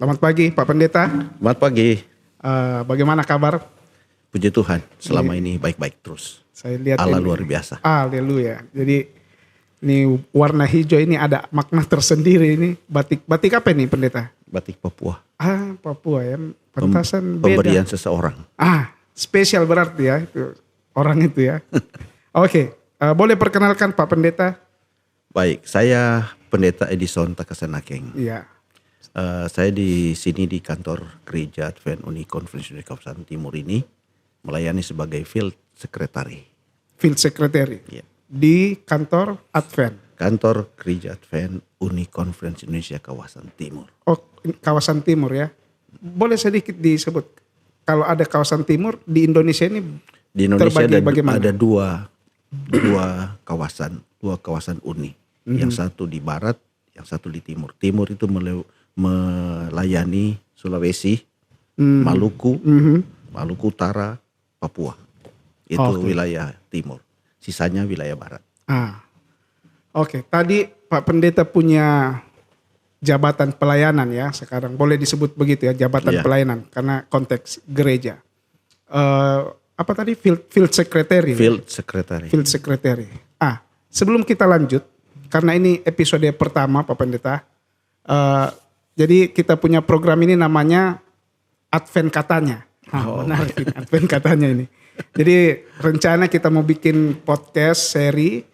Selamat pagi Pak Pendeta. Selamat pagi. Bagaimana kabar? Puji Tuhan, selama ini baik-baik terus. Saya lihat Allah ini, luar biasa. Haleluya. Jadi ini warna hijau ini ada makna tersendiri ini. Batik apa ini Pendeta? Batik Papua. Papua ya. Pentasan Pemberian beda. seseorang. Spesial berarti ya itu orang itu ya. Oke, boleh perkenalkan Pak Pendeta? Baik, saya Pendeta Edison Takasanakeng. Iya. Saya di sini di kantor gereja Advent Uni Conference di kawasan Timur ini melayani sebagai Field Secretary. Field Secretary. Ya. Di kantor Advent. Kantor gereja Advent Uni Conference Indonesia kawasan Timur. Oh, kawasan Timur ya. Boleh sedikit disebut kalau ada kawasan Timur di Indonesia ini? Di Indonesia ada dua kawasan uni. Yang satu di barat, yang satu di timur. Timur itu melayani Sulawesi, Maluku, Maluku Utara, Papua. Itu wilayah timur. Sisanya wilayah barat. Oke. Tadi Pak Pendeta punya jabatan pelayanan ya. Sekarang boleh disebut begitu ya, jabatan pelayanan karena konteks gereja. Apa tadi? Field Secretary. Field Secretary. Field Secretary. Sebelum kita lanjut, karena ini episode pertama Pak Pendeta. Jadi kita punya program ini namanya Advent Katanya. Menarik ini, Advent Katanya ini. Jadi rencana kita mau bikin podcast seri,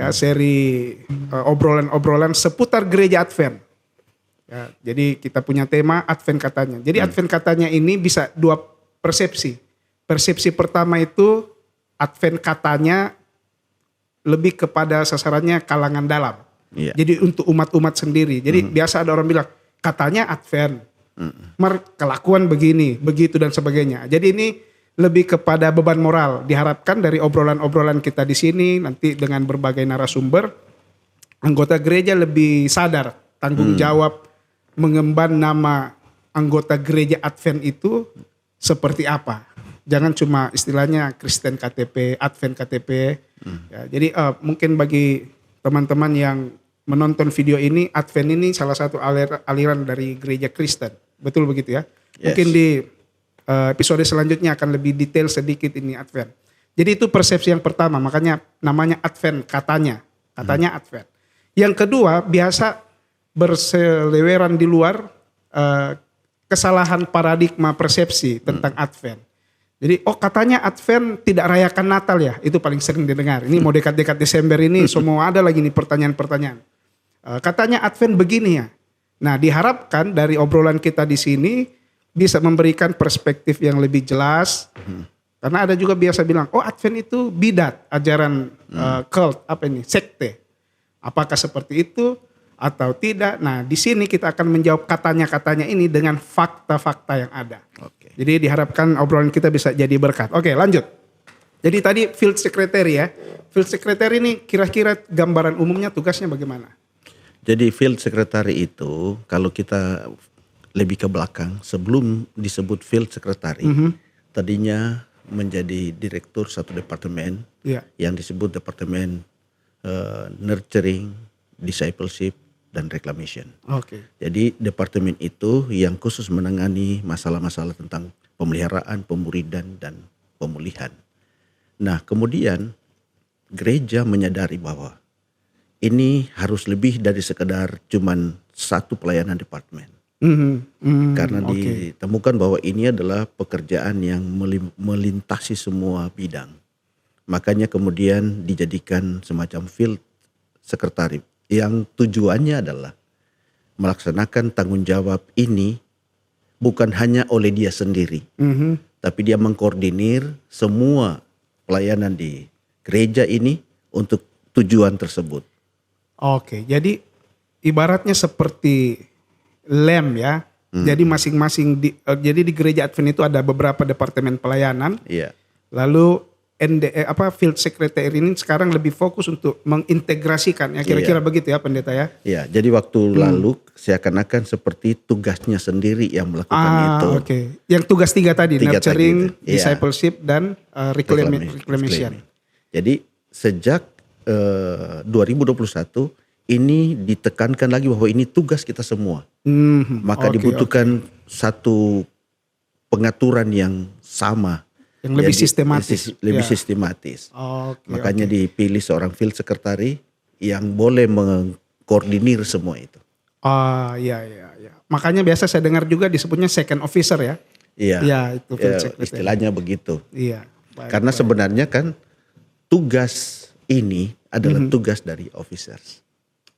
seri obrolan-obrolan seputar gereja Advent. Ya, jadi kita punya tema Advent Katanya. Jadi Advent Katanya ini bisa dua persepsi. Persepsi pertama itu Advent Katanya lebih kepada sasarannya kalangan dalam. Iya. Jadi untuk umat-umat sendiri. Jadi biasa ada orang bilang katanya Advent, kelakuan begini, begitu dan sebagainya. Jadi ini lebih kepada beban moral. Diharapkan dari obrolan-obrolan kita di sini nanti dengan berbagai narasumber, anggota gereja lebih sadar tanggung jawab mengemban nama anggota gereja Advent itu seperti apa. Jangan cuma istilahnya Kristen KTP, Advent KTP. Ya, jadi mungkin bagi teman-teman yang menonton video ini, Advent ini salah satu aliran dari gereja Kristen. Betul begitu ya? Yes. Mungkin di episode selanjutnya akan lebih detail sedikit ini Advent. Jadi itu persepsi yang pertama, makanya namanya Advent katanya. Katanya Advent. Yang kedua, biasa berseliweran di luar kesalahan paradigma persepsi tentang Advent. Jadi katanya Advent tidak rayakan Natal ya, itu paling sering didengar. Ini mau dekat-dekat Desember ini semua ada lagi nih pertanyaan-pertanyaan. Katanya Advent begini ya. Nah diharapkan dari obrolan kita di sini bisa memberikan perspektif yang lebih jelas. Karena ada juga biasa bilang, Advent itu bidat, ajaran cult, sekte. Apakah seperti itu atau tidak? Nah di sini kita akan menjawab katanya-katanya ini dengan fakta-fakta yang ada. Jadi diharapkan obrolan kita bisa jadi berkat. Oke, lanjut. Jadi tadi Field Secretary ya. Field Secretary ini kira-kira gambaran umumnya tugasnya bagaimana? Jadi Field Secretary itu kalau kita lebih ke belakang sebelum disebut Field Secretary, tadinya menjadi direktur satu departemen yang disebut Departemen Nurturing, Discipleship, dan Reclamation. Jadi departemen itu yang khusus menangani masalah-masalah tentang pemeliharaan, pemuridan, dan pemulihan. Nah kemudian gereja menyadari bahwa ini harus lebih dari sekedar cuman satu pelayanan departemen. Karena ditemukan bahwa ini adalah pekerjaan yang melintasi semua bidang. Makanya kemudian dijadikan semacam Field Secretary yang tujuannya adalah melaksanakan tanggung jawab ini bukan hanya oleh dia sendiri, tapi dia mengkoordinir semua pelayanan di gereja ini untuk tujuan tersebut. Jadi ibaratnya seperti lem ya. Jadi masing-masing jadi di gereja Advent itu ada beberapa departemen pelayanan. Lalu Field Secretary ini sekarang lebih fokus untuk mengintegrasikan ya kira-kira begitu ya Pendeta ya. Iya, jadi waktu lalu seakan-akan seperti tugasnya sendiri yang melakukan itu. Yang tugas tiga tadi, nurturing, discipleship dan reclamation. Jadi sejak 2021 ini ditekankan lagi bahwa ini tugas kita semua. Maka Oke, dibutuhkan satu pengaturan yang sama. Yang lebih Jadi, sistematis. lebih Ya. sistematis. Oke, Makanya oke. dipilih seorang field secretary yang boleh mengkoordinir semua itu. Oh, iya. Makanya biasa saya dengar juga disebutnya second officer ya. Iya. Iya, itu field Ya, secretary. istilahnya begitu. Iya. Baik, Karena baik. sebenarnya kan tugas ini adalah tugas dari officers.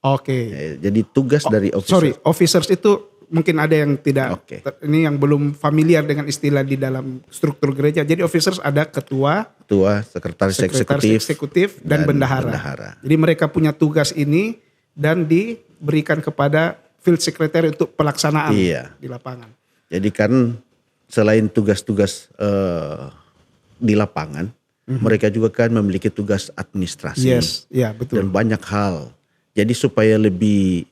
Oke. Jadi tugas dari Sorry, officers. officers itu mungkin ada yang tidak, Oke. ini yang belum familiar dengan istilah di dalam struktur gereja. Jadi officers ada ketua, Ketua, sekretaris eksekutif dan bendahara. Jadi mereka punya tugas ini dan diberikan kepada field secretary untuk pelaksanaan Iya. di lapangan. Jadi kan selain tugas-tugas di lapangan, mereka juga kan memiliki tugas administrasi Yes, ya betul. dan banyak hal. Jadi supaya lebih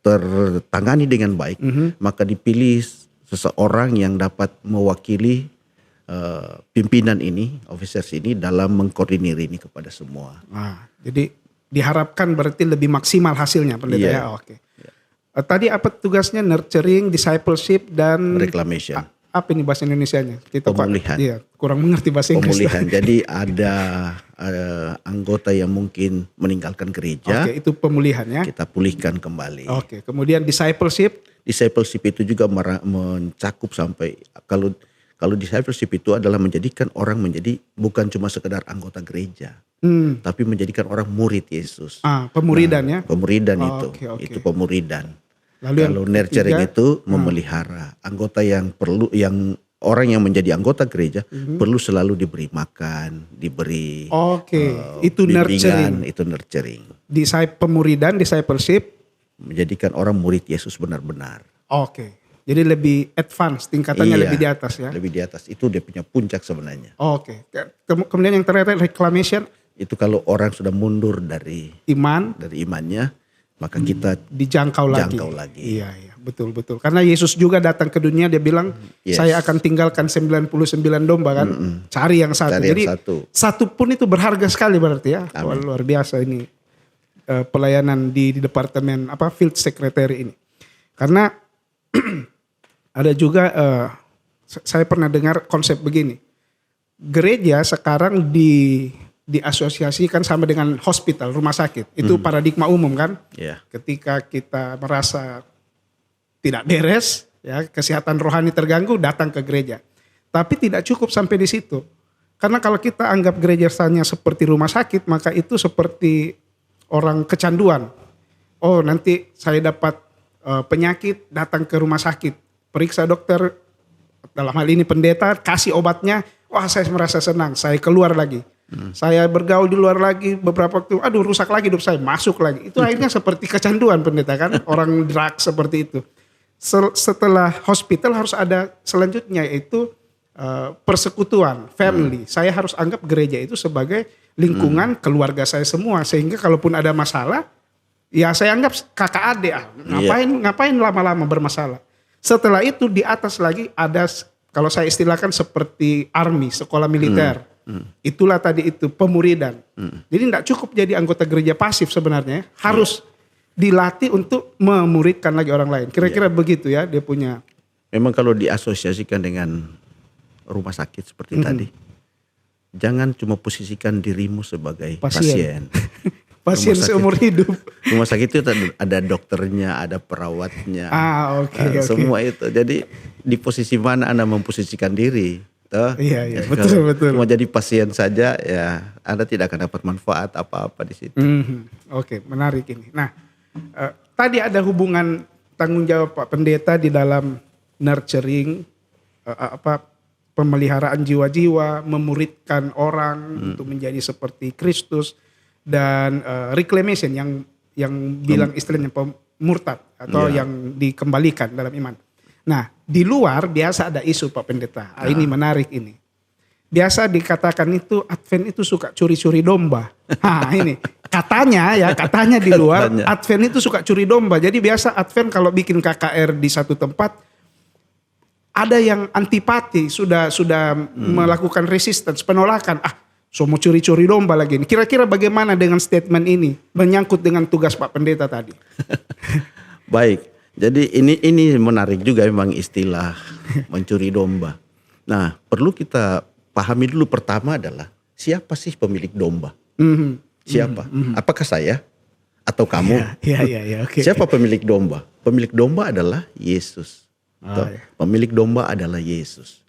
tertangani dengan baik, maka dipilih seseorang yang dapat mewakili pimpinan ini, officers ini dalam mengkoordinir ini kepada semua. Nah, jadi diharapkan berarti lebih maksimal hasilnya, pendeta Iya. ya. Oke. Tadi apa tugasnya? Nurturing, discipleship dan Reclamation. apa ini bahasa Indonesianya? Kita Pemulihan. Iya, kurang mengerti bahasa Inggris. Pemulihan. Jadi ada anggota yang mungkin meninggalkan gereja, Oke, itu pemulihan ya. kita pulihkan kembali. Oke, kemudian discipleship. Discipleship itu juga mencakup sampai kalau discipleship itu adalah menjadikan orang menjadi bukan cuma sekedar anggota gereja, tapi menjadikan orang murid Yesus. Pemuridan ya. Pemuridan Oke. itu pemuridan. Lalu yang Kalau nurturing ketiga, itu memelihara anggota yang perlu, yang orang yang menjadi anggota gereja perlu selalu diberi makan, diberi Oke, itu bimbingan, nurturing. itu nurturing, Pemuridan, discipleship. menjadikan orang murid Yesus benar-benar. Oke. Jadi lebih advance, tingkatannya Iya, lebih di atas ya. Lebih di atas, itu dia punya puncak sebenarnya. Oke. Kemudian yang terakhir reclamation, Itu kalau orang sudah mundur dari iman imannya, maka kita dijangkau lagi. Jangkau lagi. Iya, betul. Karena Yesus juga datang ke dunia, dia bilang, Yes. saya akan tinggalkan 99 domba kan, cari yang satu. Cari yang Jadi satu. pun itu berharga sekali berarti ya. Wah, Amin. luar biasa ini pelayanan di departemen field secretary ini. Karena ada juga saya pernah dengar konsep begini. Gereja sekarang diasosiasikan sama dengan hospital, rumah sakit. Itu paradigma umum kan. ya Ketika kita merasa tidak beres, ya kesehatan rohani terganggu, datang ke gereja. Tapi tidak cukup sampai di situ. Karena kalau kita anggap gereja hanya seperti rumah sakit, maka itu seperti orang kecanduan. Oh, nanti saya dapat penyakit, datang ke rumah sakit, periksa dokter, dalam hal ini pendeta, kasih obatnya, wah saya merasa senang, saya keluar lagi. Saya bergaul di luar lagi beberapa waktu, aduh rusak lagi hidup saya, masuk lagi. Itu akhirnya seperti kecanduan pendeta kan, orang drug seperti itu. Setelah hospital harus ada selanjutnya, yaitu persekutuan, family. Saya harus anggap gereja itu sebagai lingkungan keluarga saya semua, sehingga kalaupun ada masalah, ya saya anggap kakak adik. Ngapain lama-lama bermasalah. Setelah itu di atas lagi ada, kalau saya istilahkan seperti army, sekolah militer. Itulah tadi itu pemuridan. Jadi tidak cukup jadi anggota gereja pasif sebenarnya, harus dilatih untuk memuridkan lagi orang lain. Kira-kira begitu ya dia punya. memang kalau diasosiasikan dengan rumah sakit seperti tadi, jangan cuma posisikan dirimu sebagai pasien. Pasien Rumah sakit. seumur hidup. Rumah sakit itu ada dokternya, ada perawatnya, Oke. semua itu. Jadi di posisi mana Anda memposisikan diri? Toh? Iya, Kalau betul. Cuma jadi pasien saja, ya Anda tidak akan dapat manfaat apa-apa di situ. Oke, menarik ini. Nah, tadi ada hubungan tanggung jawab Pak Pendeta di dalam nurturing, pemeliharaan jiwa-jiwa, memuridkan orang untuk menjadi seperti Kristus, dan reclamation yang bilang istilahnya murtad atau yang dikembalikan dalam iman. Nah, di luar biasa ada isu Pak Pendeta. Ini menarik ini. Biasa dikatakan itu Advent itu suka curi-curi domba. Nah, ini katanya di luar Advent itu suka curi domba. Jadi biasa Advent kalau bikin KKR di satu tempat, ada yang antipati, sudah melakukan resistance, penolakan. So mau curi-curi domba lagi nih. Kira-kira bagaimana dengan statement ini menyangkut dengan tugas Pak Pendeta tadi? Baik, jadi ini menarik juga memang istilah mencuri domba. Nah, perlu kita pahami dulu pertama adalah siapa sih pemilik domba? Siapa? Apakah saya atau kamu? Iya, oke. Siapa pemilik domba? Pemilik domba adalah Yesus. Ya. Pemilik domba adalah Yesus.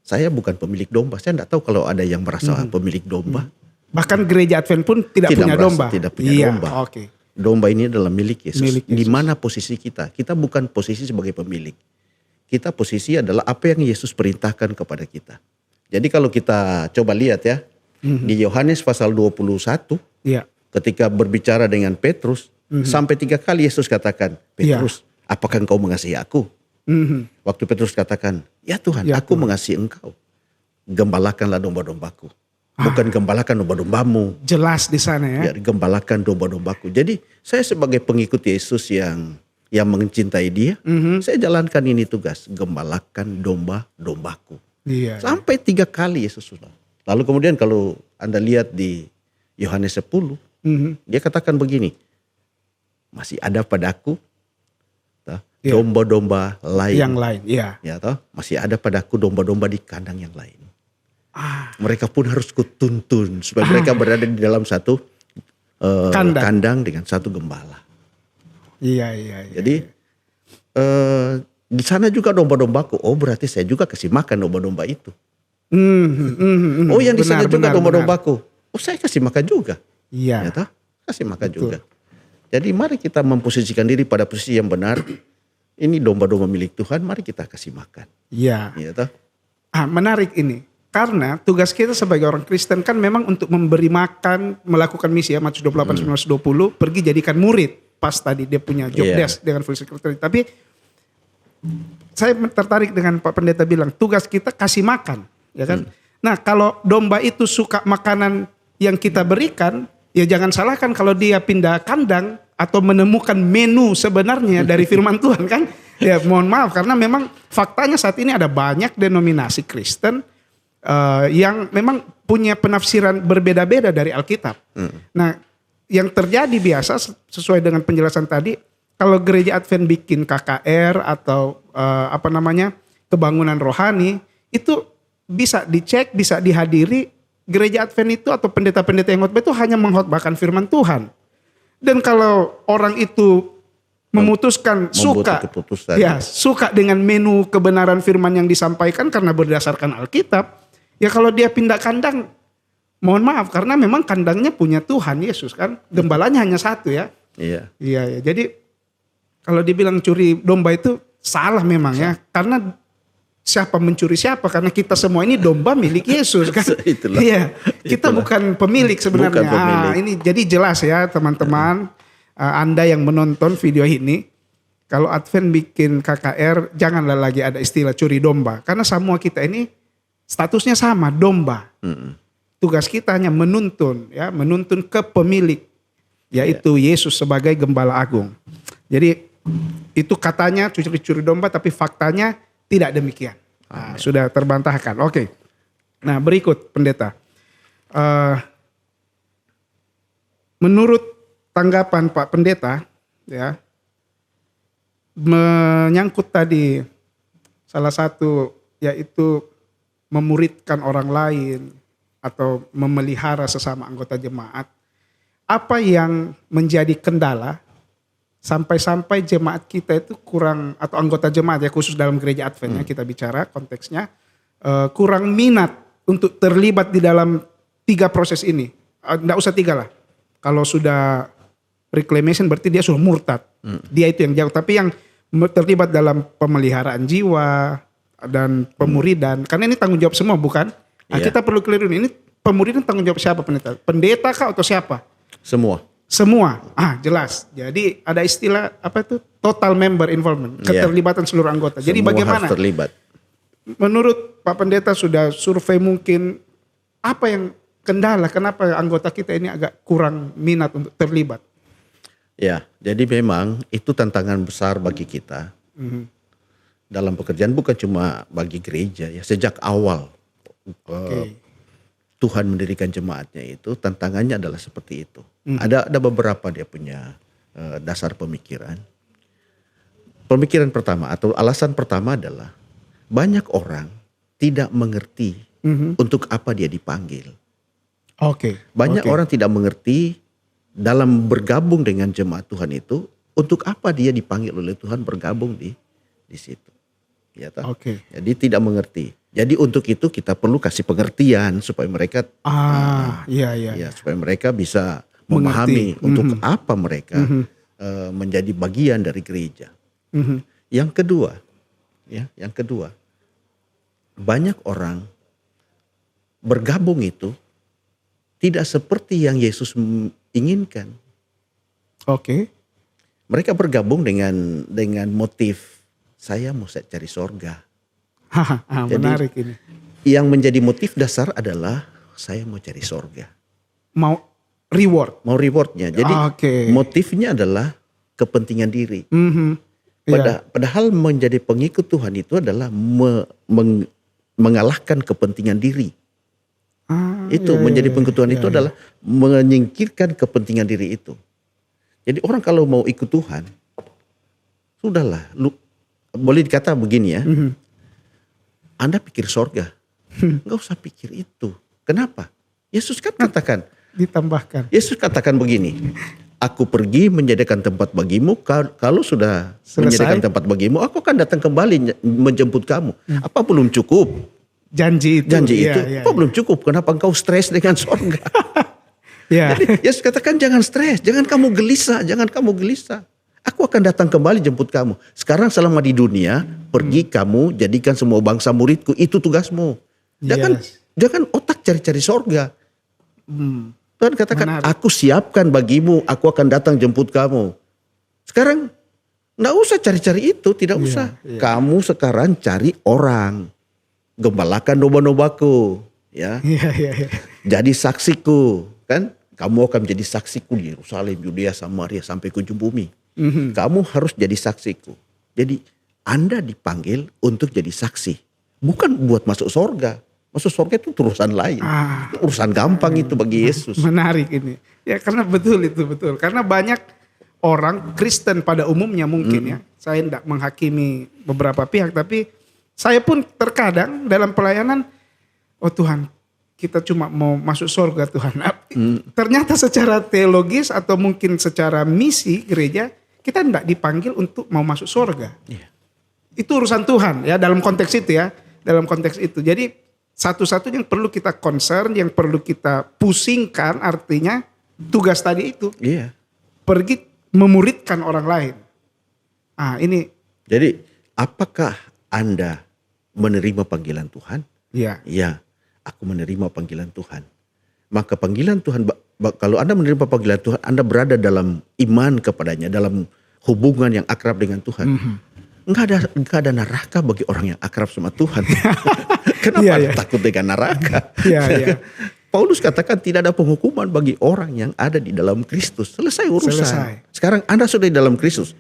Saya bukan pemilik domba. Saya tidak tahu kalau ada yang merasa pemilik domba. Bahkan gereja Advent pun tidak punya merasa domba. Tidak punya domba. Oke. Domba ini adalah milik Yesus. Milik Yesus. Di mana posisi kita? Kita bukan posisi sebagai pemilik. Kita posisi adalah apa yang Yesus perintahkan kepada kita. Jadi kalau kita coba lihat ya, di Yohanes pasal 21, Iya. ketika berbicara dengan Petrus, sampai 3 kali Yesus katakan, Petrus, apakah engkau mengasihi aku? Waktu Petrus katakan, ya Tuhan, Ya aku mengasihi engkau. Gembalakanlah domba-dombaku. Bukan gembalakan domba-dombamu. Jelas di sana ya. Ya, gembalakan domba-dombaku. Jadi saya sebagai pengikut Yesus yang mencintai dia, saya jalankan ini tugas. Gembalakan domba-dombaku. Iya. Sampai 3 kali Yesus sudah. Lalu kemudian kalau Anda lihat di Yohanes 10, dia katakan begini, masih ada padaku domba-domba lain. Yang lain, iya. Ya toh, masih ada padaku domba-domba di kandang yang lain. Mereka pun harus kutuntun supaya mereka berada di dalam satu kandang dengan satu gembala. Iya. Jadi di sana juga domba-dombaku. Oh berarti saya juga kasih makan domba-domba itu. Oh yang di sana juga domba-dombaku. Oh saya kasih makan juga. Iya. Ya toh? Kasih makan juga. Jadi mari kita memposisikan diri pada posisi yang benar. Ini domba-domba milik Tuhan, mari kita kasih makan. Iya. Ya toh? Menarik ini. Karena tugas kita sebagai orang Kristen kan memang untuk memberi makan, melakukan misi ya, Matius 28, 19, 20, pergi jadikan murid. Pas tadi dia punya job desk dengan full secretary. Tapi saya tertarik dengan Pak Pendeta bilang, tugas kita kasih makan. Ya kan? Nah kalau domba itu suka makanan yang kita berikan, ya jangan salahkan kalau dia pindah kandang atau menemukan menu sebenarnya dari firman Tuhan kan. Ya mohon maaf karena memang faktanya saat ini ada banyak denominasi Kristen yang memang punya penafsiran berbeda-beda dari Alkitab. Nah yang terjadi biasa sesuai dengan penjelasan tadi, kalau gereja Advent bikin KKR atau kebangunan rohani, itu bisa dicek, bisa dihadiri. Gereja Advent itu atau pendeta-pendeta yang khotbah itu hanya mengkhotbahkan firman Tuhan. Dan kalau orang itu memutuskan suka dengan menu kebenaran firman yang disampaikan karena berdasarkan Alkitab, ya kalau dia pindah kandang, mohon maaf karena memang kandangnya punya Tuhan Yesus kan, gembalanya hanya satu ya. Iya. Jadi kalau dibilang curi domba itu salah memang ya, karena siapa mencuri siapa, karena kita semua ini domba milik Yesus kan. Iya, kita bukan pemilik sebenarnya. Bukan pemilik. Ini jadi jelas ya teman-teman, Anda yang menonton video ini, kalau Advent bikin KKR janganlah lagi ada istilah curi domba, karena semua kita ini statusnya sama, domba. Tugas kita hanya menuntun ke pemilik, yaitu Yesus sebagai gembala agung. Jadi itu katanya curi domba, tapi faktanya tidak demikian. Nah, sudah terbantahkan. Oke. Nah berikut pendeta. Menurut tanggapan Pak Pendeta, ya, menyangkut tadi salah satu yaitu memuridkan orang lain atau memelihara sesama anggota jemaat, apa yang menjadi kendala sampai-sampai jemaat kita itu kurang, atau anggota jemaat ya khusus dalam gereja Advent ya kita bicara konteksnya, kurang minat untuk terlibat di dalam 3 proses ini. Nggak usah 3 lah. Kalau sudah reclamation berarti dia sudah murtad. Dia itu yang jauh. Tapi yang terlibat dalam pemeliharaan jiwa dan pemuridan, karena ini tanggung jawab semua bukan? Nah, kita perlu keliru ini pemuridan tanggung jawab siapa pendeta? Pendeta kah atau siapa? Semua, jelas. Jadi ada istilah apa itu total member involvement, keterlibatan seluruh anggota. Jadi semua bagaimana? Harus terlibat. Menurut Pak Pendeta sudah survei mungkin apa yang kendala? Kenapa anggota kita ini agak kurang minat untuk terlibat? Ya, jadi memang itu tantangan besar bagi kita dalam pekerjaan, bukan cuma bagi gereja ya. Sejak awal Tuhan mendirikan jemaatnya itu tantangannya adalah seperti itu. Ada beberapa dia punya dasar pemikiran. Pemikiran pertama atau alasan pertama adalah banyak orang tidak mengerti untuk apa dia dipanggil. Oke. Banyak orang tidak mengerti dalam bergabung dengan jemaat Tuhan itu untuk apa dia dipanggil oleh Tuhan bergabung di situ. Ya toh? Jadi tidak mengerti. Jadi untuk itu kita perlu kasih pengertian supaya mereka iya. supaya mereka bisa memahami untuk apa mereka menjadi bagian dari gereja. Yang kedua, banyak orang bergabung itu tidak seperti yang Yesus inginkan. Mereka bergabung dengan motif saya mau cari sorga. Menarik ini. Yang menjadi motif dasar adalah saya mau cari sorga. Mau rewardnya. Jadi motifnya adalah kepentingan diri. Padahal menjadi pengikut Tuhan itu adalah mengalahkan kepentingan diri. Menjadi pengikut Tuhan itu adalah menyingkirkan kepentingan diri itu. Jadi orang kalau mau ikut Tuhan, sudahlah. Boleh dikata begini ya. Anda pikir sorga, nggak usah pikir itu. Kenapa? Yesus kan katakan. Ditambahkan. Yesus katakan begini. Aku pergi menyediakan tempat bagimu. Kalau sudah menyediakan tempat bagimu, aku akan datang kembali menjemput kamu. Apa belum cukup? Janji itu. Apa belum cukup? Kenapa engkau stres dengan sorga? Jadi Yesus katakan jangan stres, jangan kamu gelisah. Aku akan datang kembali jemput kamu. Sekarang selama di dunia, pergi kamu jadikan semua bangsa muridku. Itu tugasmu. Jangan otak cari-cari sorga. Tuhan katakan, aku siapkan bagimu, aku akan datang jemput kamu. Sekarang, nggak usah cari-cari itu, tidak usah. Kamu sekarang cari orang. Gembalakan domba-dombaku. Jadi saksiku. Kan? Kamu akan menjadi saksiku di Yerusalem, Yudea, Samaria, sampai ke ujung bumi. Kamu harus jadi saksiku. Jadi Anda dipanggil untuk jadi saksi. Bukan buat masuk sorga. Masuk sorga itu urusan lain. Urusan gampang itu bagi Yesus. Menarik ini. Ya karena betul. Karena banyak orang Kristen pada umumnya mungkin ya. Saya tidak menghakimi beberapa pihak. Tapi saya pun terkadang dalam pelayanan. Oh Tuhan, kita cuma mau masuk sorga Tuhan. Ternyata secara teologis atau mungkin secara misi gereja. Kita tidak dipanggil untuk mau masuk sorga. Itu urusan Tuhan ya dalam konteks itu ya. Dalam konteks itu. Jadi satu-satunya yang perlu kita concern, yang perlu kita pusingkan artinya tugas tadi itu. Pergi memuridkan orang lain. Ini. Jadi apakah Anda menerima panggilan Tuhan? Iya. Aku menerima panggilan Tuhan. Maka panggilan Tuhan, kalau Anda menerima panggilan Tuhan, Anda berada dalam iman kepadanya, dalam hubungan yang akrab dengan Tuhan. Enggak ada neraka bagi orang yang akrab sama Tuhan. Kenapa takut dengan neraka? Paulus katakan tidak ada penghukuman bagi orang yang ada di dalam Kristus. Selesai urusan. Sekarang Anda sudah di dalam Kristus.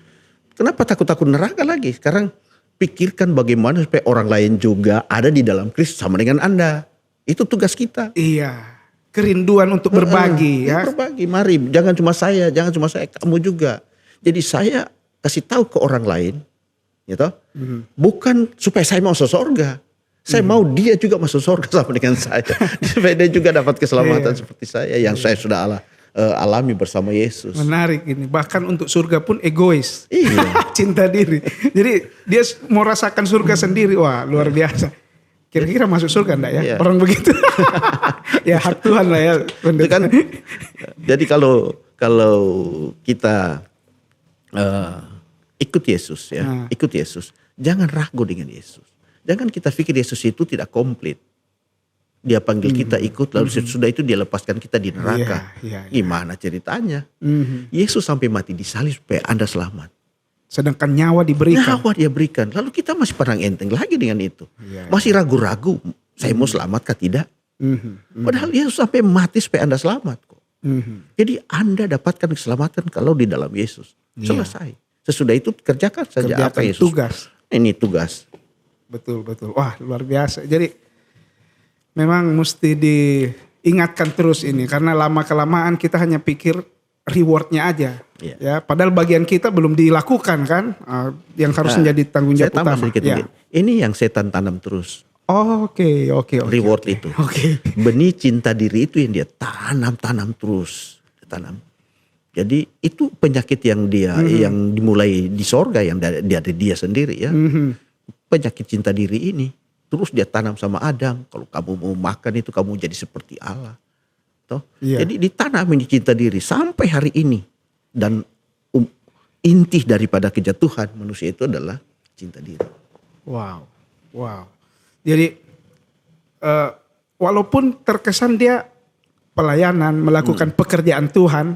Kenapa takut-takut neraka lagi? Sekarang pikirkan bagaimana supaya orang lain juga ada di dalam Kristus sama dengan Anda. Itu tugas kita. Kerinduan untuk berbagi ya. Berbagi, mari. Jangan cuma saya, kamu juga. Jadi saya kasih tahu ke orang lain, gitu. Bukan supaya saya mau masuk surga. Saya mau dia juga masuk surga sama dengan saya. Supaya dia juga dapat keselamatan seperti saya yang saya sudah alami bersama Yesus. Menarik ini. Bahkan untuk surga pun egois. Cinta diri. Jadi dia mau rasakan surga sendiri. Wah, luar biasa. Kira-kira masuk surga enggak ya? Orang begitu. Ya hak Tuhan lah ya. Kan, jadi kalau kita ikut Yesus ya, ikut Yesus, jangan ragu dengan Yesus. Jangan kita pikir Yesus itu tidak komplit. Dia panggil kita ikut, lalu sudah itu dia lepaskan kita di neraka. Gimana ceritanya? Yesus sampai mati di salib supaya Anda selamat. Sedangkan nyawa diberikan. Nyawa dia berikan. Lalu kita masih pandang enteng lagi dengan itu. Masih ragu-ragu. Saya mau selamat kah tidak? Padahal Yesus sampai mati supaya Anda selamat kok. Jadi Anda dapatkan keselamatan kalau di dalam Yesus. Selesai. Sesudah itu kerjakan saja apa Yesus. Tugas. Ini tugas. Betul. Wah luar biasa. Jadi memang mesti ingatkan terus ini, karena lama kelamaan kita hanya pikir rewardnya aja, Iya. ya. Padahal bagian kita belum dilakukan kan, yang harus menjadi tanggung Saya jawab tambah utama. sedikit Ya. mungkin. Ini yang setan tanam terus. Oh, oke. Reward itu. Oke. Benih cinta diri itu yang dia tanam terus. Tanam. Jadi itu penyakit yang dia yang dimulai di sorga yang dari dia sendiri ya. Penyakit cinta diri ini terus dia tanam sama Adam. Kalau kamu mau makan itu kamu jadi seperti Allah. Toh? Iya. Jadi ditanam ini cinta diri sampai hari ini. Dan inti daripada kejatuhan manusia itu adalah cinta diri. Wow. Jadi walaupun terkesan dia pelayanan, melakukan pekerjaan Tuhan,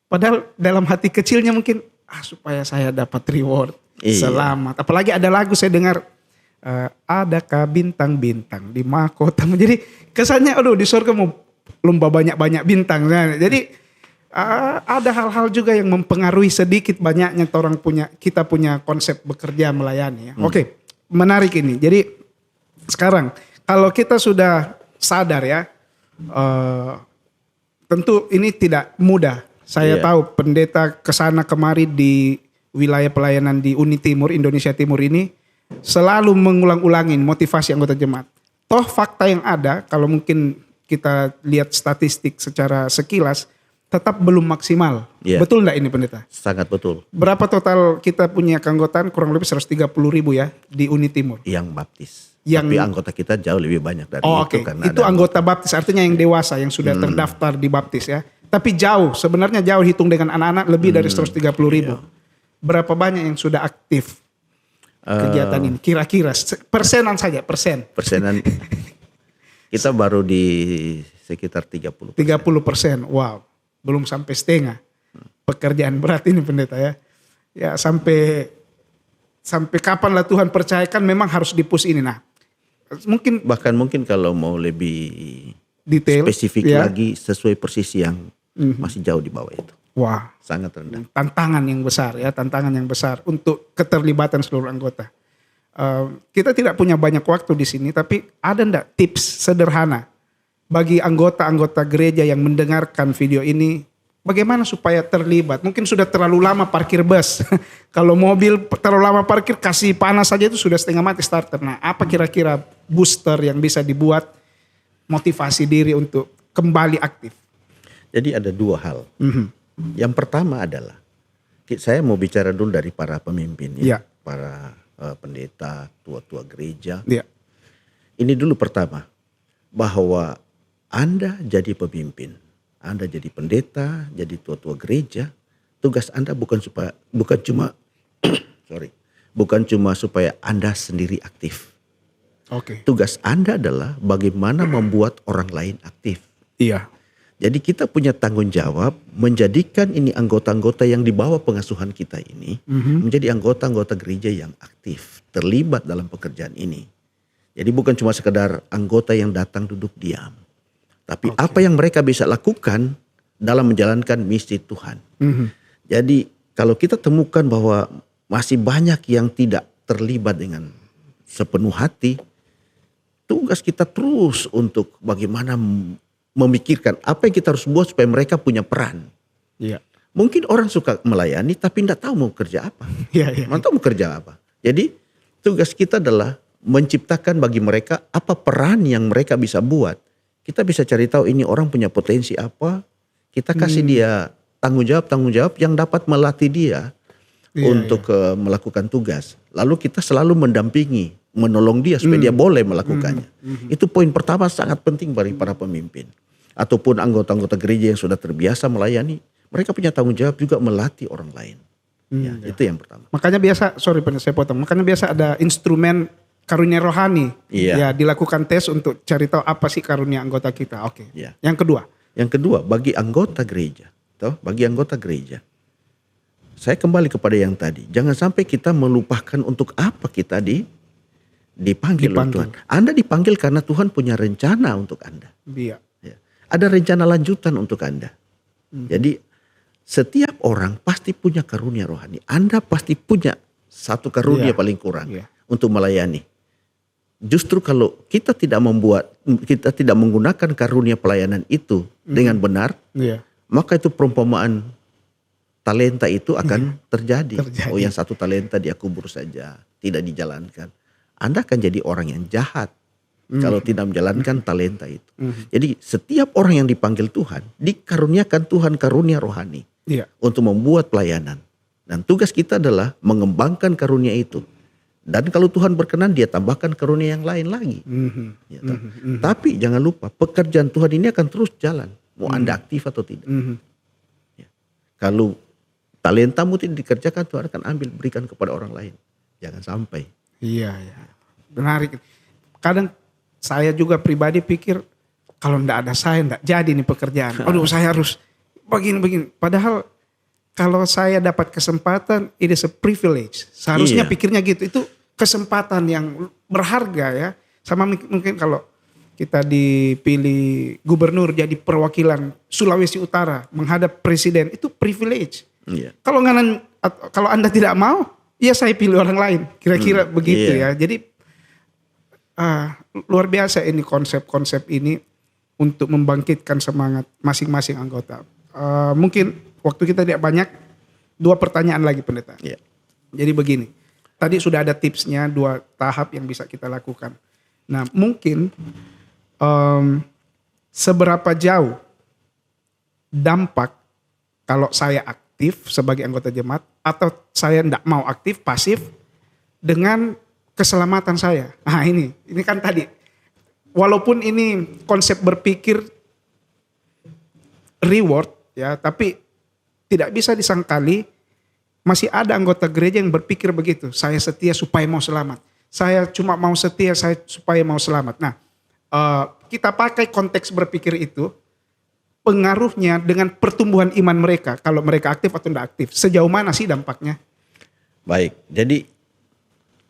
padahal dalam hati kecilnya mungkin supaya saya dapat reward, Iya. selamat. Apalagi ada lagu saya dengar, adakah bintang-bintang di mahkotamu. Jadi kesannya aduh di surga mau lomba banyak-banyak bintang. Nah, jadi ada hal-hal juga yang mempengaruhi sedikit banyaknya kita punya konsep bekerja melayani ya. Oke, menarik ini. Jadi sekarang kalau kita sudah sadar ya, tentu ini tidak mudah. Saya Iya. tahu pendeta kesana kemari di wilayah pelayanan di Uni Timur, Indonesia Timur ini selalu mengulang-ulangin motivasi anggota jemaat. Toh fakta yang ada, kalau mungkin kita lihat statistik secara sekilas, tetap belum maksimal. Iya. Betul enggak ini pendeta? Sangat betul. Berapa total kita punya keanggotaan? Kurang lebih 130.000 ya di Uni Timur. Yang baptis. Yang- Tapi anggota kita jauh lebih banyak dari Oh, itu. oke. Karena Itu ada anggota baptis, artinya yang dewasa yang sudah terdaftar di baptis ya. Tapi sebenarnya jauh hitung dengan anak-anak lebih dari 130.000. Berapa banyak yang sudah aktif kegiatan ini? Kira-kira persenan saja, persenan. Kita baru di sekitar 30%. 30%. Wow, belum sampai setengah. Pekerjaan berat ini pendeta ya. Ya sampai kapan lah Tuhan percayakan, memang harus dipus ini. Nah, mungkin Bahkan mungkin kalau mau lebih detail spesifik ya. lagi sesuai persis yang masih jauh di bawah itu. Wah, Sangat rendah. tantangan yang besar ya, tantangan yang besar untuk keterlibatan seluruh anggota. Kita tidak punya banyak waktu di sini, tapi ada ndak tips sederhana bagi anggota-anggota gereja yang mendengarkan video ini, bagaimana supaya terlibat? Mungkin sudah terlalu lama parkir bus. Kalau mobil terlalu lama parkir, kasih panas saja itu sudah setengah mati starter. Nah, apa kira-kira booster yang bisa dibuat motivasi diri untuk kembali aktif? Jadi ada dua hal. Yang pertama adalah saya mau bicara dulu dari para pemimpin Iya. para pendeta, tua-tua gereja. Ya, Ini dulu pertama, bahwa Anda jadi pemimpin, Anda jadi pendeta, jadi tua-tua gereja, tugas Anda bukan cuma supaya Anda sendiri aktif. oke. Tugas Anda adalah bagaimana membuat orang lain aktif. Iya. Jadi kita punya tanggung jawab menjadikan ini anggota-anggota yang di bawah pengasuhan kita ini menjadi anggota-anggota gereja yang aktif, terlibat dalam pekerjaan ini. Jadi bukan cuma sekedar anggota yang datang duduk diam. Tapi apa yang mereka bisa lakukan dalam menjalankan misi Tuhan. Jadi kalau kita temukan bahwa masih banyak yang tidak terlibat dengan sepenuh hati, tugas kita terus untuk bagaimana memikirkan apa yang kita harus buat supaya mereka punya peran. Iya. Mungkin orang suka melayani tapi tidak tahu mau kerja apa. Iya. Mau tahu mau kerja apa. Jadi tugas kita adalah menciptakan bagi mereka apa peran yang mereka bisa buat. Kita bisa cari tahu ini orang punya potensi apa. Kita kasih dia tanggung jawab yang dapat melatih dia untuk melakukan tugas. Lalu kita selalu mendampingi, menolong dia supaya dia boleh melakukannya. Itu poin pertama sangat penting bagi para pemimpin. Ataupun anggota-anggota gereja yang sudah terbiasa melayani, mereka punya tanggung jawab juga melatih orang lain. Itu yang pertama. Makanya biasa, saya potong. Makanya biasa ada instrumen karunia rohani. Iya. Ya, dilakukan tes untuk cari tahu apa sih karunia anggota kita. Oke. Iya. Yang kedua. Yang kedua, bagi anggota gereja, saya kembali kepada yang tadi. Jangan sampai kita melupakan untuk apa kita dipanggil oleh Tuhan. Anda dipanggil karena Tuhan punya rencana untuk Anda. Iya. Ya. Ada rencana lanjutan untuk Anda. Jadi setiap orang pasti punya karunia rohani. Anda pasti punya satu karunia paling kurang untuk melayani. Justru kalau kita tidak menggunakan karunia pelayanan itu dengan benar, Iya. maka itu perumpamaan talenta itu akan terjadi. Terjadi. Oh, yang satu talenta dia kubur saja, tidak dijalankan. Anda akan jadi orang yang jahat kalau tidak menjalankan talenta itu. Jadi setiap orang yang dipanggil Tuhan, dikaruniakan Tuhan karunia rohani Iya. untuk membuat pelayanan. Dan tugas kita adalah mengembangkan karunia itu. Dan kalau Tuhan berkenan, dia tambahkan karunia yang lain lagi. Ya, tapi jangan lupa, pekerjaan Tuhan ini akan terus jalan. Mau Anda aktif atau tidak. Ya. Kalau talentamu tidak dikerjakan, Tuhan akan ambil, berikan kepada orang lain. Jangan sampai. Iya, iya. Menarik. Kadang saya juga pribadi pikir, kalau enggak ada saya enggak jadi nih pekerjaan. Aduh, saya harus begini-begini. Padahal kalau saya dapat kesempatan, it is a privilege. Seharusnya Iya. pikirnya gitu. Itu kesempatan yang berharga ya. Sama mungkin kalau kita dipilih gubernur jadi perwakilan Sulawesi Utara menghadap presiden, itu privilege. Iya. Kalau Anda tidak mau, ya saya pilih orang lain. Kira-kira begitu ya. Jadi luar biasa ini konsep-konsep ini untuk membangkitkan semangat masing-masing anggota. Mungkin waktu kita tidak banyak, 2 pertanyaan lagi pendeta. Iya. Jadi begini, tadi sudah ada tipsnya 2 tahap yang bisa kita lakukan. Nah mungkin seberapa jauh dampak kalau saya aktif sebagai anggota jemaat atau saya tidak mau aktif, pasif dengan keselamatan saya. Nah ini kan tadi, walaupun ini konsep berpikir reward ya, tapi tidak bisa disangkali masih ada anggota gereja yang berpikir begitu. Saya setia supaya mau selamat. Saya cuma mau setia supaya mau selamat. Nah, kita pakai konteks berpikir itu, pengaruhnya dengan pertumbuhan iman mereka. Kalau mereka aktif atau tidak aktif. Sejauh mana sih dampaknya? Baik, jadi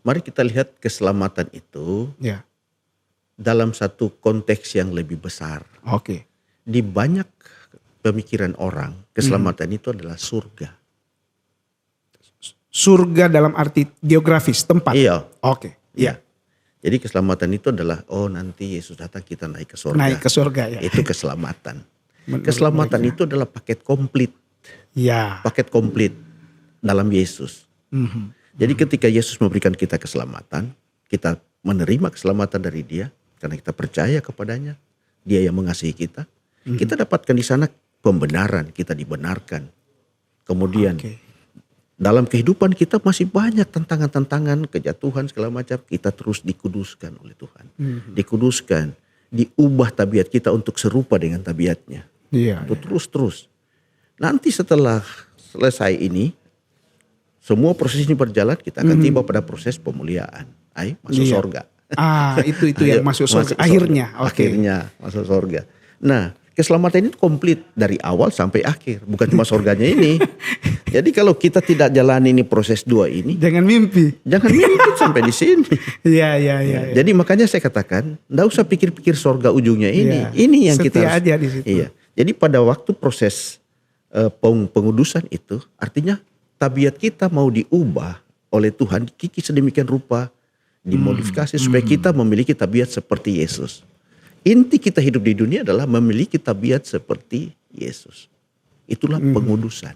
mari kita lihat keselamatan itu Ya. dalam satu konteks yang lebih besar. Oke. Di banyak pemikiran orang, keselamatan itu adalah surga. Surga dalam arti geografis, tempat. Iya. Oke. Iya. Jadi keselamatan itu adalah, oh nanti Yesus datang kita naik ke surga. Naik ke surga ya. Itu keselamatan. Menurut Keselamatan mereka. itu adalah paket komplit. Ya. Paket komplit dalam Yesus. Jadi ketika Yesus memberikan kita keselamatan, kita menerima keselamatan dari Dia karena kita percaya kepadanya, Dia yang mengasihi kita. Kita dapatkan di sana pembenaran, kita dibenarkan. Kemudian Oke. dalam kehidupan kita masih banyak tantangan-tantangan, kejatuhan segala macam, kita terus dikuduskan oleh Tuhan. Dikuduskan, diubah tabiat kita untuk serupa dengan tabiatnya. Iya. Itu terus-terus. Nanti setelah selesai ini, semua proses ini berjalan, kita akan tiba pada proses pemuliaan. Ayo masuk Iya. surga. Itu yang Ayo, masuk surga. Akhirnya. Oke. Akhirnya masuk surga. Nah, keselamatan ini komplit dari awal sampai akhir. Bukan cuma surganya ini. Jadi kalau kita tidak jalani ini proses 2 ini, Jangan mimpi. jangan mimpi sampai di sini. Iya. Jadi makanya saya katakan, enggak usah pikir-pikir surga ujungnya ini. Iya. Ini yang kita Setia harus. aja di situ. Iya. Jadi pada waktu proses pengudusan itu, artinya tabiat kita mau diubah oleh Tuhan, dikikis sedemikian rupa, dimodifikasi supaya kita memiliki tabiat seperti Yesus. Inti kita hidup di dunia adalah memiliki tabiat seperti Yesus. Itulah pengudusan.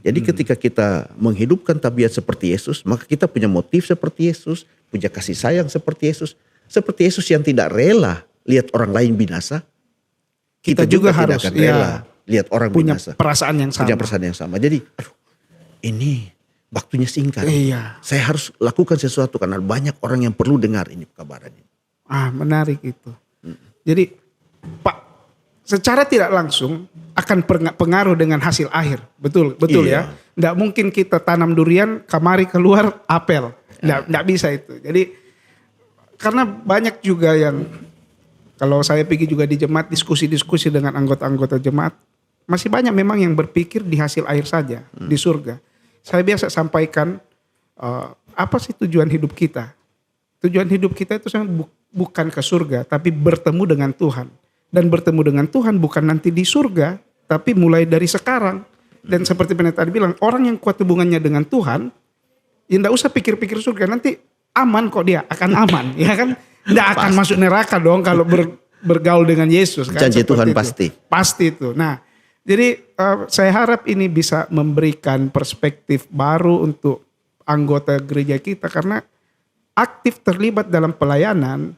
Jadi ketika kita menghidupkan tabiat seperti Yesus, maka kita punya motif seperti Yesus, punya kasih sayang seperti Yesus yang tidak rela lihat orang lain binasa. Kita juga harus, tidak akan rela lihat orang punya binasa. perasaan yang sama. Punya perasaan yang sama. Jadi, aduh, ini waktunya singkat. Iya. Saya harus lakukan sesuatu karena banyak orang yang perlu dengar ini kabaran ini. Menarik itu. Jadi Pak, secara tidak langsung akan pengaruh dengan hasil akhir. Betul Iya. ya. Nggak mungkin kita tanam durian, kamari keluar apel. Nggak bisa itu. Jadi karena banyak juga yang, kalau saya pergi juga di jemaat, diskusi-diskusi dengan anggota-anggota jemaat, masih banyak memang yang berpikir di hasil akhir saja, di surga. Saya biasa sampaikan, apa sih tujuan hidup kita? Tujuan hidup kita itu bukan ke surga, tapi bertemu dengan Tuhan. Dan bertemu dengan Tuhan bukan nanti di surga, tapi mulai dari sekarang. Dan seperti pendeta tadi bilang, orang yang kuat hubungannya dengan Tuhan, ya enggak usah pikir-pikir surga, nanti aman kok dia, akan aman, ya kan? Nggak akan masuk neraka dong kalau bergaul dengan Yesus. Kan? Janji Tuhan itu. pasti. Pasti itu. Nah, jadi saya harap ini bisa memberikan perspektif baru untuk anggota gereja kita karena aktif terlibat dalam pelayanan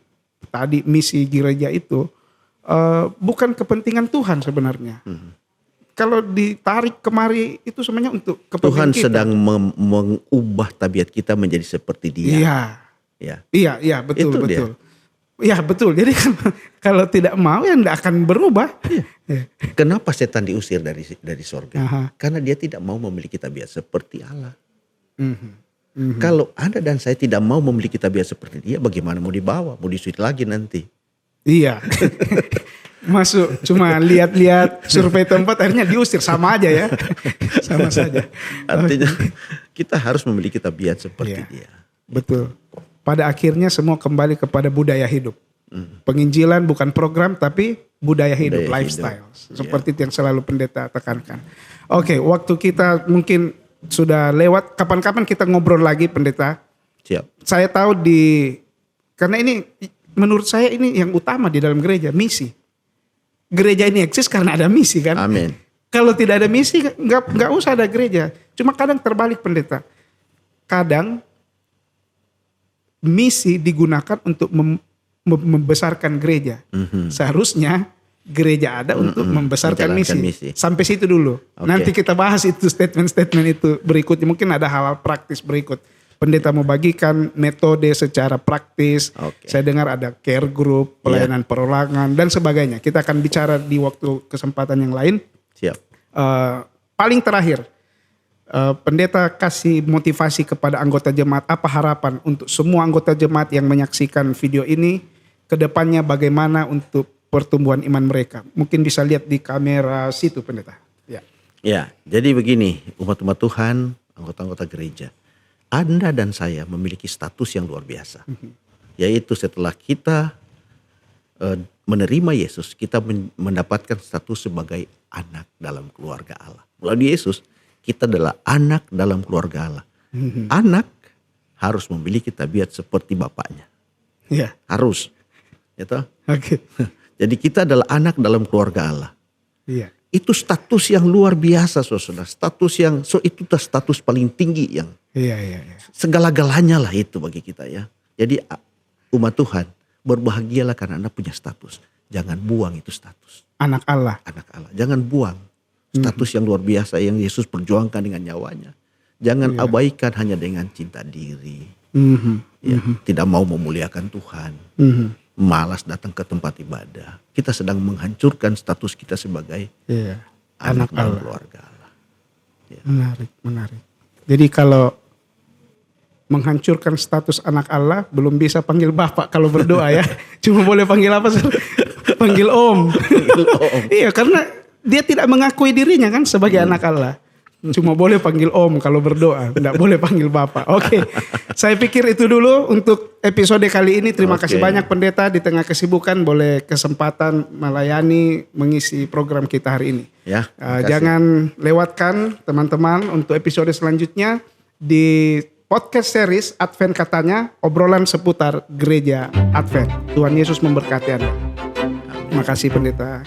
tadi misi gereja itu bukan kepentingan Tuhan sebenarnya. Kalau ditarik kemari itu sebenarnya untuk Tuhan kepentingan kita. sedang mengubah tabiat kita menjadi seperti Dia. Iya, betul, Itu betul. Iya, betul. Jadi kan kalau tidak mau ya tidak akan berubah. Iya. Kenapa setan diusir dari sorga? Aha. Karena dia tidak mau memiliki tabiat seperti Allah. Mhm. Kalau Anda dan saya tidak mau memiliki tabiat seperti dia, bagaimana mau dibawa? Mau disuit lagi nanti? Iya. Masuk cuma lihat-lihat survei tempat akhirnya diusir, sama aja ya. Sama saja. Artinya kita harus memiliki tabiat seperti Iya. dia. Betul. Pada akhirnya semua kembali kepada budaya hidup. Penginjilan bukan program tapi budaya hidup, Budaya lifestyle. hidup. Seperti itu yang selalu pendeta tekankan. Oke, waktu kita mungkin sudah lewat. Kapan-kapan kita ngobrol lagi pendeta. Siap. Saya tahu karena ini menurut saya ini yang utama di dalam gereja, misi. Gereja ini eksis karena ada misi kan. Amin. Kalau tidak ada misi nggak usah ada gereja. Cuma kadang terbalik pendeta. Kadang misi digunakan untuk membesarkan gereja. Seharusnya gereja ada untuk membesarkan Menjalankan misi. misi. Sampai situ dulu. Oke. Nanti kita bahas itu statement-statement itu berikutnya. Mungkin ada hal-hal praktis berikut. Pendeta mau bagikan metode secara praktis. Oke. Saya dengar ada care group, pelayanan perorangan dan sebagainya. Kita akan bicara di waktu kesempatan yang lain. Siap. Paling terakhir, pendeta kasih motivasi kepada anggota jemaat. Apa harapan untuk semua anggota jemaat yang menyaksikan video ini? Kedepannya bagaimana untuk pertumbuhan iman mereka? Mungkin bisa lihat di kamera situ pendeta. Ya. Ya, jadi begini, umat-umat Tuhan, anggota-anggota gereja. Anda dan saya memiliki status yang luar biasa. Yaitu setelah kita menerima Yesus, kita mendapatkan status sebagai anak dalam keluarga Allah. Melalui Yesus, kita adalah anak dalam keluarga Allah. Anak harus memiliki tabiat seperti bapaknya. Ya. Harus. Gitu? Oke. Jadi kita adalah anak dalam keluarga Allah. Iya. Itu status yang luar biasa, saudara. Itu status paling tinggi yang Iya. segala-galanya lah itu bagi kita ya. Jadi umat Tuhan, berbahagialah karena Anda punya status. Jangan buang itu status. Anak Allah. Anak Allah. Jangan buang status yang luar biasa yang Yesus perjuangkan dengan nyawanya. Jangan abaikan hanya dengan cinta diri. Ya, tidak mau memuliakan Tuhan. Malas datang ke tempat ibadah. Kita sedang menghancurkan status kita sebagai anak dalam keluarga Allah. Ya. Menarik. Jadi kalau menghancurkan status anak Allah, belum bisa panggil Bapak kalau berdoa ya. Cuma boleh panggil apa? Panggil Om. Iya, karena dia tidak mengakui dirinya kan sebagai anak Allah. Cuma boleh panggil Om kalau berdoa, tidak boleh panggil Bapak. Oke. Saya pikir itu dulu untuk episode kali ini. Terima kasih banyak pendeta, di tengah kesibukan boleh kesempatan melayani mengisi program kita hari ini. Ya, jangan lewatkan teman-teman untuk episode selanjutnya di podcast series Advent Katanya, obrolan seputar gereja Advent. Tuhan Yesus memberkati Anda. Terima kasih pendeta.